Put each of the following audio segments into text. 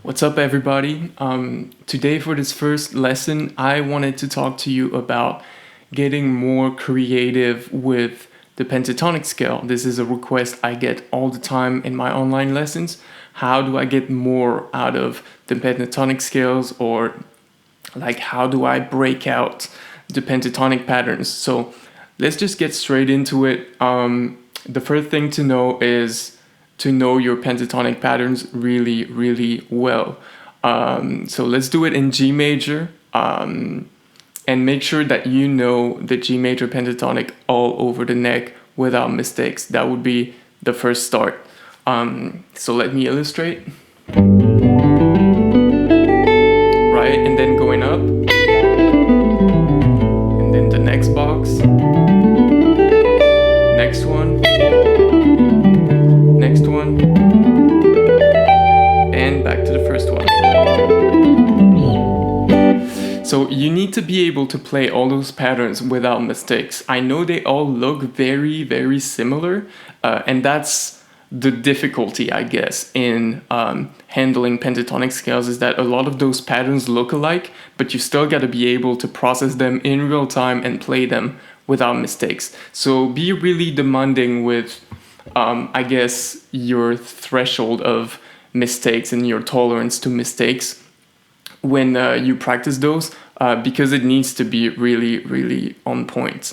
What's up, everybody? Today for this first lesson, I wanted to talk to you about getting more creative with the pentatonic scale. This is a request I get all the time in my online lessons. How do I get more out of the pentatonic scales, or like how do I break out the pentatonic patterns? So let's just get straight into it. The first thing to know is to know your pentatonic patterns really, really well. So let's do it in G major, and make sure that you know the G major pentatonic all over the neck without mistakes. That would be the first start. So let me illustrate. Right, and then going up, and then the next box, next one, next one, and back to the first one. So you need to be able to play all those patterns without mistakes. I know they all look very, very similar, and that's the difficulty, I guess, in handling pentatonic scales, is that a lot of those patterns look alike, but you still got to be able to process them in real time and play them without mistakes. So be really demanding with I guess your threshold of mistakes and your tolerance to mistakes when you practice those, because it needs to be really, really on point.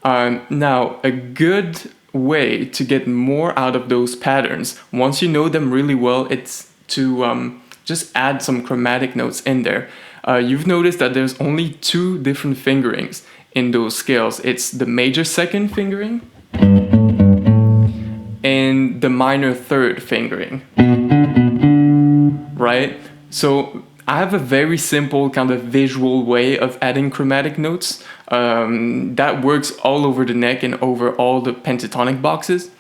Now, a good way to get more out of those patterns, once you know them really well, it's to just add some chromatic notes in there. You've noticed that there's only two different fingerings in those scales. It's the major second fingering and the minor third fingering, right? So I have a very simple kind of visual way of adding chromatic notes that works all over the neck and over all the pentatonic boxes.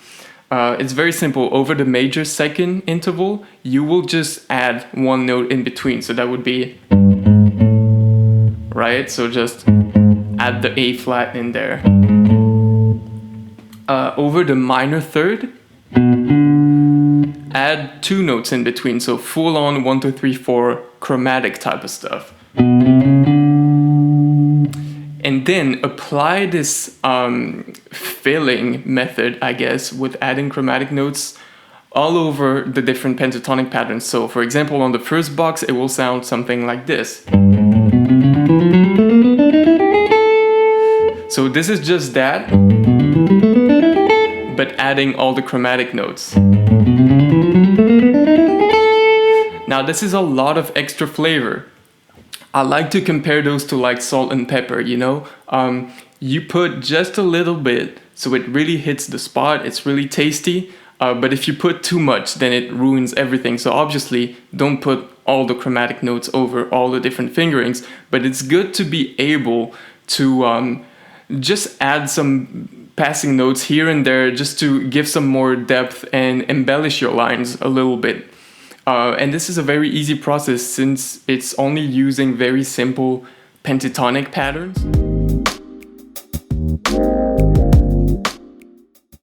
It's very simple. Over the major second interval, you will just add one note in between. So that would be, right? So just add the A flat in there. Over the minor third, add two notes in between, so full on 1, 2, 3, 4 chromatic type of stuff. And then apply this filling method, I guess, with adding chromatic notes all over the different pentatonic patterns. So for example, on the first box, it will sound something like this. So this is just that, but adding all the chromatic notes. Now this is a lot of extra flavor. I like to compare those to like salt and pepper, you know? You put just a little bit so it really hits the spot, it's really tasty, but if you put too much, then it ruins everything. So obviously don't put all the chromatic notes over all the different fingerings, but it's good to be able to just add some passing notes here and there just to give some more depth and embellish your lines a little bit. And this is a very easy process since it's only using very simple pentatonic patterns.